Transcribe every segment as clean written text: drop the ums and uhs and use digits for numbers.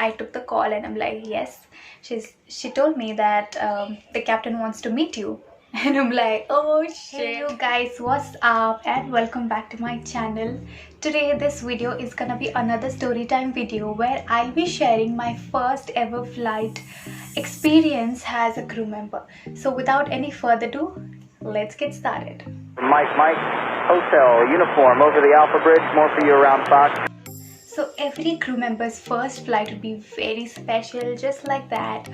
I took the call and I'm like, yes. She told me that the captain wants to meet you. And I'm like, oh shit. Hey you guys, what's up and welcome back to my channel. Today this video is gonna be another story time video where I'll be sharing my first ever flight experience as a crew member. So without any further ado, let's get started. Mike, hotel, uniform, over the Alpha Bridge, more for you around Fox. So every crew member's first flight would be very special, just like that.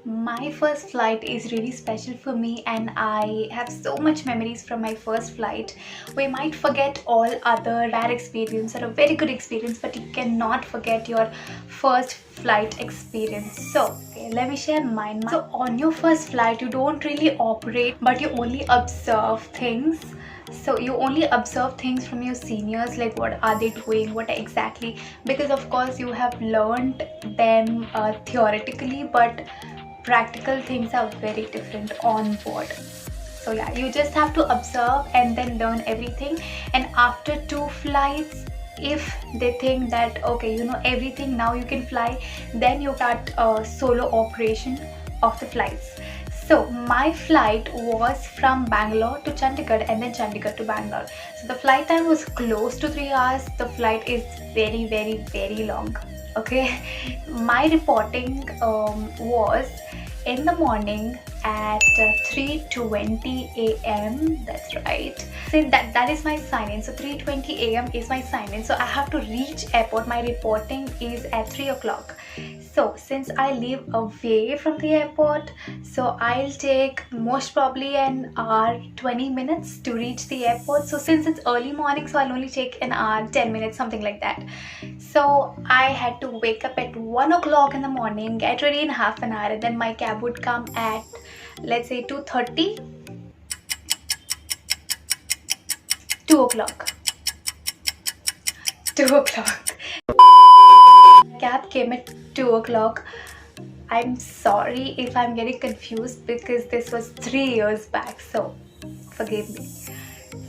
My first flight is really special for me and I have so much memories from my first flight. We might forget all other bad experience or a very good experience, but you cannot forget your first flight experience. So okay, let me share mine. So on your first flight you don't really operate, but you only observe things. So you only observe things from your seniors, like what are they doing, what exactly, because of course you have learned them theoretically, but practical things are very different on board. So yeah, you just have to observe and then learn everything. And after 2 flights, if they think that okay, you know everything, now you can fly, then you start solo operation of the flights. So my flight was from Bangalore to Chandigarh and then Chandigarh to Bangalore. So the flight time was close to 3 hours. The flight is very long. Okay, my reporting was in the morning at 3:20 a.m. That's right. So that is my sign-in. So 3:20 a.m. is my sign-in. So I have to reach airport. My reporting is at 3 o'clock. So since I live away from the airport, so I'll take most probably an hour 20 minutes to reach the airport. So since it's early morning, so I'll only take an hour 10 minutes, something like that. So I had to wake up at 1 o'clock in the morning, get ready in half an hour, and then my cab would come at, let's say, 2:30, 2 o'clock. Cab came at 2 o'clock. I'm sorry if I'm getting confused because this was 3 years back, so forgive me.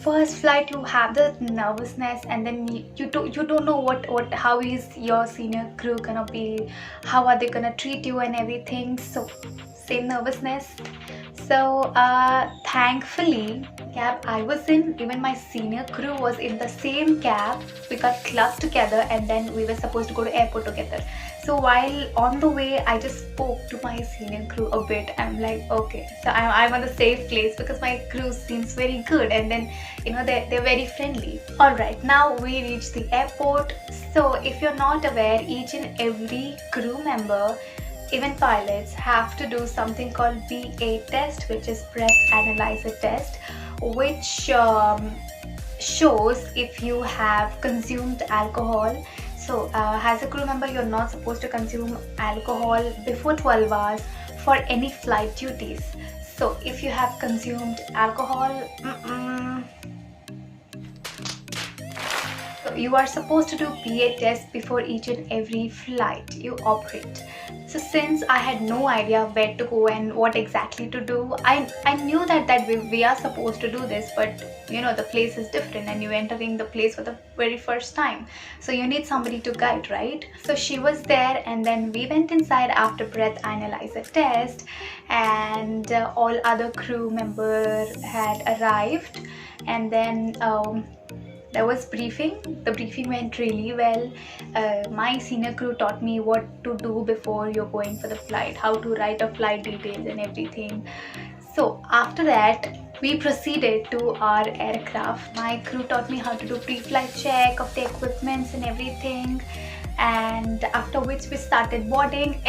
First flight, you have the nervousness, and then you don't know how is your senior crew gonna be, how are they gonna treat you and everything. So same nervousness. So thankfully, cab I was in, even my senior crew was in the same cab. We got clubbed together and then we were supposed to go to airport together. So while on the way, I just spoke to my senior crew a bit. I'm like, okay, so I'm on the safe place because my crew seems very good, and then you know they're very friendly. All right, now we reached the airport. So if you're not aware, each and every crew member, even pilots, have to do something called BA test, which is breath analyzer test, which shows if you have consumed alcohol. So as a crew member, you're not supposed to consume alcohol before 12 hours for any flight duties. So if you have consumed alcohol, so you are supposed to do BA test before each and every flight you operate. So since I had no idea where to go and what exactly to do, I knew that we are supposed to do this, but you know the place is different and you're entering the place for the very first time. So you need somebody to guide, right? So she was there and then we went inside after breath analyzer test, and all other crew members had arrived, and then there was briefing. The briefing went really well. My senior crew taught me what to do before you're going for the flight, how to write a flight details and everything. So after that, we proceeded to our aircraft. My crew taught me how to do pre-flight check of the equipments and everything. And after which we started boarding.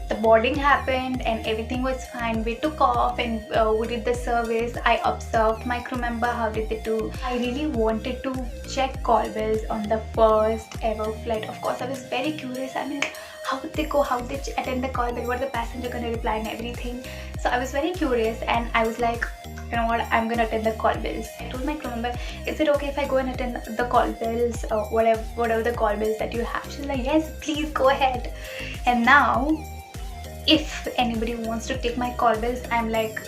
The boarding happened and everything was fine. We took off and we did the service. I observed my crew member, how did they do. I really wanted to check call bells on the first ever flight. Of course, I was very curious. I mean, how would they go, how would they attend the call bell, what the passenger gonna reply and everything. So I was very curious and I was like, you know what, I'm gonna attend the call bells. I told my crew member, is it okay if I go and attend the call bells or whatever the call bells that you have? She's like, yes, please go ahead. And now if anybody wants to take my call bells, I'm like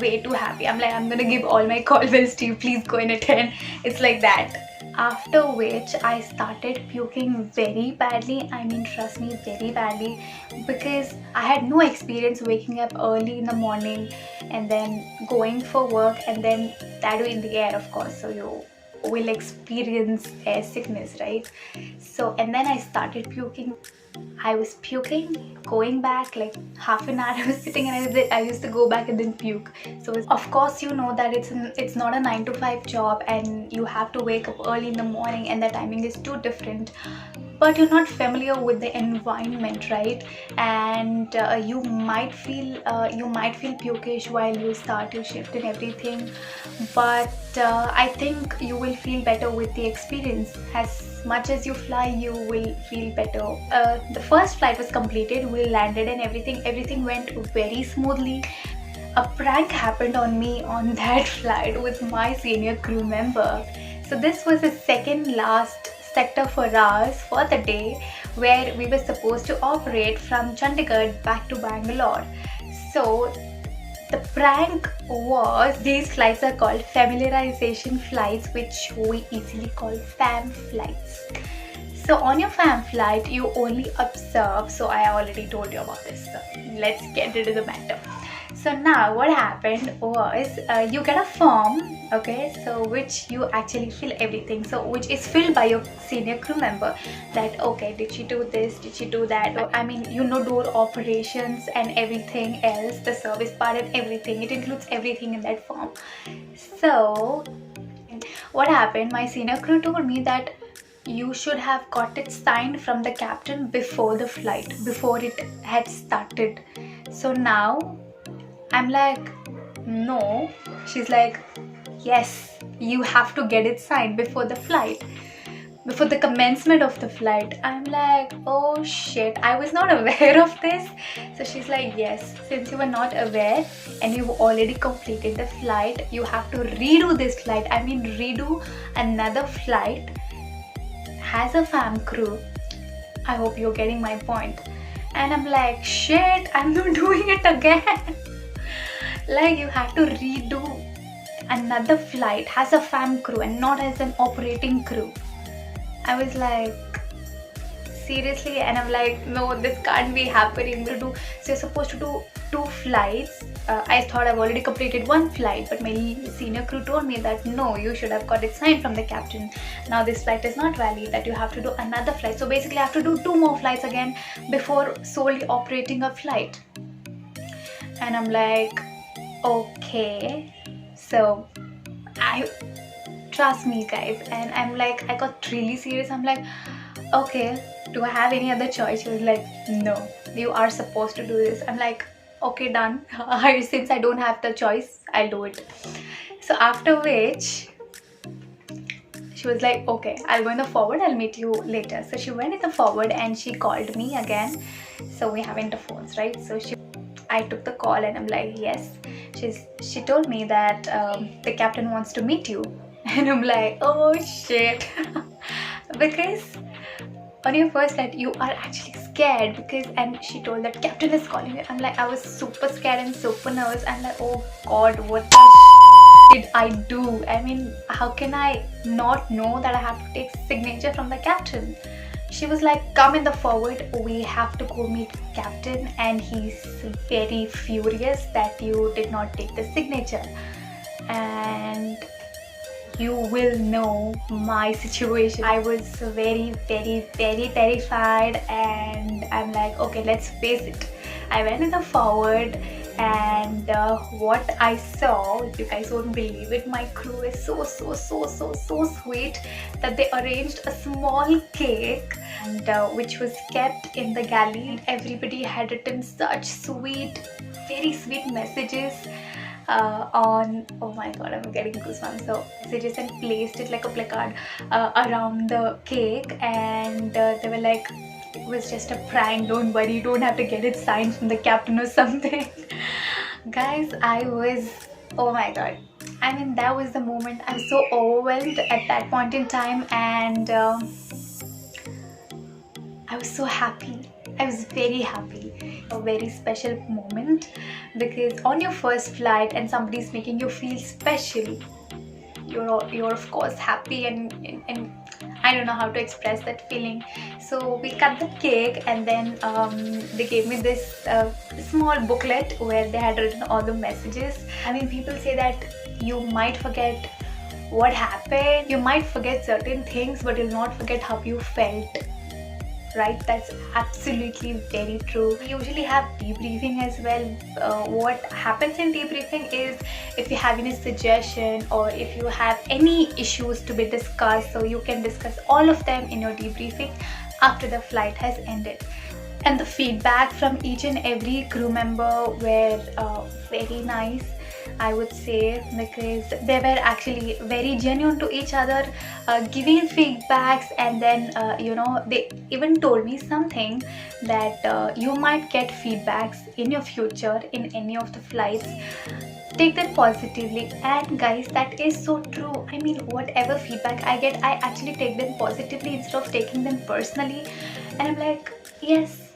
way too happy. I'm like, I'm gonna give all my call bells to you, please go and attend. It's like that. After which I started puking very badly. I mean, trust me, very badly, because I had no experience waking up early in the morning and then going for work, and then that way in the air, of course, so you will experience air sickness, right? So, and then I started puking. I was puking, going back like half an hour. I was sitting and I used to go back and then puke. So of course you know that it's not a 9 to 5 job, and you have to wake up early in the morning, and the timing is too different. But you're not familiar with the environment, right? And you might feel pukish while you start your shift and everything. But I think you will feel better with the experience. As much as you fly, you will feel better. The first flight was completed, we landed and everything went very smoothly. A prank happened on me on that flight with my senior crew member. So this was the second last sector for us for the day, where we were supposed to operate from Chandigarh back to Bangalore. So the prank was, these flights are called familiarization flights, which we easily call FAM flights. So on your FAM flight, you only observe. So I already told you about this. So let's get into the matter. So now what happened was, you get a form, okay, so which you actually fill everything, so which is filled by your senior crew member, that okay, did she do this, did she do that, or, I mean, you know, door operations and everything else, the service part and everything, it includes everything in that form. So what happened, my senior crew told me that you should have got it signed from the captain before the flight, before it had started. So now I'm like, no. She's like, yes, you have to get it signed before the flight, before the commencement of the flight. I'm like, oh shit, I was not aware of this. So she's like, yes, since you were not aware and you've already completed the flight, you have to redo this flight. I mean, redo another flight, has a fam crew. I hope you're getting my point. And I'm like, shit, I'm not doing it again. Like, you have to redo another flight, has a fam crew and not as an operating crew. I was like, seriously? And I'm like, no, this can't be happening. So you're supposed to do 2 flights. I thought I've already completed 1 flight, but my senior crew told me that no, you should have got it signed from the captain. Now this flight is not valid, that you have to do another flight. So basically I have to do 2 more flights again before solely operating a flight. And I'm like, okay. So I trust me, guys, and I'm like, I got really serious. I'm like, okay, do I have any other choice? She was like, no, you are supposed to do this. I'm like, okay, done. Since I don't have the choice, I'll do it. So after which she was like, okay, I'll go in the forward, I'll meet you later. So she went in the forward and she called me again. So we have interphones, right? So I took the call and I'm like, yes. She told me that the captain wants to meet you. And I'm like, oh shit. Because on your first flight you are actually scared, because, and she told that captain is calling you. I'm like, I was super scared and super nervous. I'm like, oh god, what the did I do? I mean, how can I not know that I have to take signature from the captain? She was like, come in the forward, we have to go meet captain, and he's very furious that you did not take the signature. And you will know my situation. I was very terrified, and I'm like, okay, let's face it. I went in the forward, and what I saw, you guys won't believe it, my crew is so sweet that they arranged a small cake, and which was kept in the galley. Everybody had written such sweet, very sweet messages on, oh my god, I'm getting goosebumps. So messages, and placed it like a placard around the cake, and they were like, it was just a prank, don't worry, you don't have to get it signed from the captain or something. Guys, I was, oh my god, I mean, that was the moment. I was so overwhelmed at that point in time, and I was so happy. I was very happy. A very special moment, because on your first flight and somebody's making you feel special, you're of course happy, and I don't know how to express that feeling. So we cut the cake, and then they gave me this small booklet where they had written all the messages. I mean, people say that you might forget what happened, you might forget certain things, but you'll not forget how you felt. Right, that's absolutely very true. We usually have debriefing as well. What happens in debriefing is, if you have any suggestion or if you have any issues to be discussed, so you can discuss all of them in your debriefing after the flight has ended. And the feedback from each and every crew member were very nice, I would say, because they were actually very genuine to each other, giving feedbacks. And then they even told me something that you might get feedbacks in your future in any of the flights. Take them positively. And guys, that is so true. I mean, whatever feedback I get, I actually take them positively instead of taking them personally. And I'm like, yes,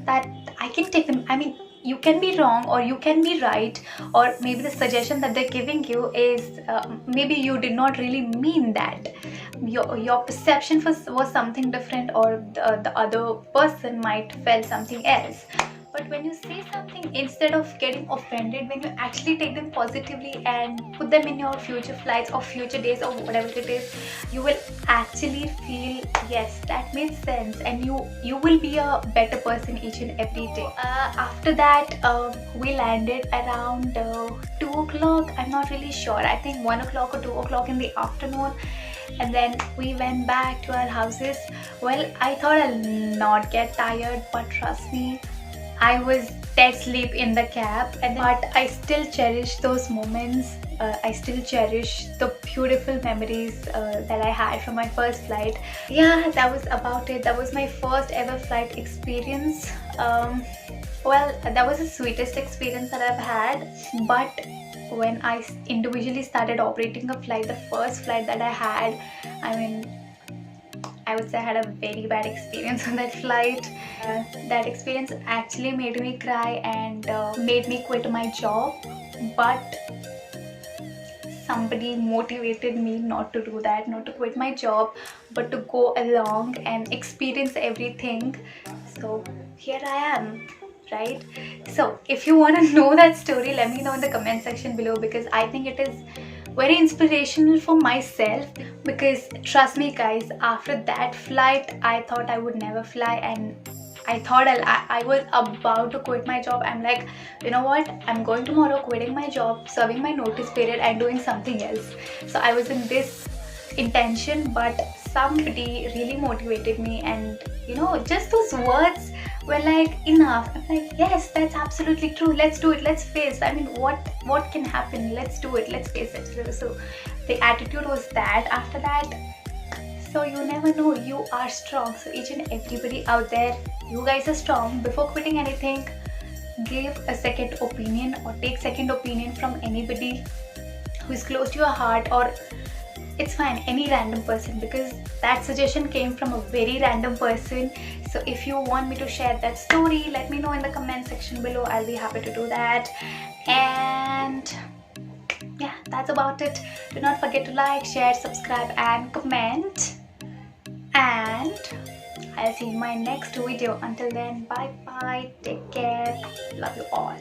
that I can take them. I mean, you can be wrong or you can be right, or maybe the suggestion that they're giving you is maybe you did not really mean that. Your perception was something different, or the other person might felt something else. But when you say something, instead of getting offended, when you actually take them positively and put them in your future flights or future days or whatever it is, you will actually feel, yes, that makes sense, and you will be a better person each and every day. After that, we landed around 2 o'clock. I'm not really sure. I think 1 o'clock or 2 o'clock in the afternoon. And then we went back to our houses. Well, I thought I'll not get tired, but trust me, I was dead asleep in the cab. But I still cherish those moments. I still cherish the beautiful memories that I had from my first flight. Yeah, that was about it. That was my first ever flight experience. Well, that was the sweetest experience that I've had. But when I individually started operating a flight, the first flight that I had, I mean, I would say I had a very bad experience on that flight. That experience actually made me cry and made me quit my job. But somebody motivated me not to do that, not to quit my job, but to go along and experience everything. So here I am, right? So if you want to know that story, let me know in the comment section below, because I think it is very inspirational for myself. Because trust me guys, after that flight I thought I would never fly, and I thought I was about to quit my job. I'm like, you know what, I'm going tomorrow, quitting my job, serving my notice period and doing something else. So I was in this intention, but somebody really motivated me, and just those words were like enough. I'm like, yes, that's absolutely true, let's do it, let's face. I mean, what can happen, let's do it, let's face it. So the attitude was that after that. So you never know, you are strong. So each and everybody out there, you guys are strong. Before quitting anything, give a second opinion or take second opinion from anybody who is close to your heart, or it's fine, any random person, because that suggestion came from a very random person. So if you want me to share that story, let me know in the comment section below. I'll be happy to do that. And yeah, that's about it. Do not forget to like, share, subscribe and comment. And I'll see you in my next video. Until then, bye bye, take care, love you all.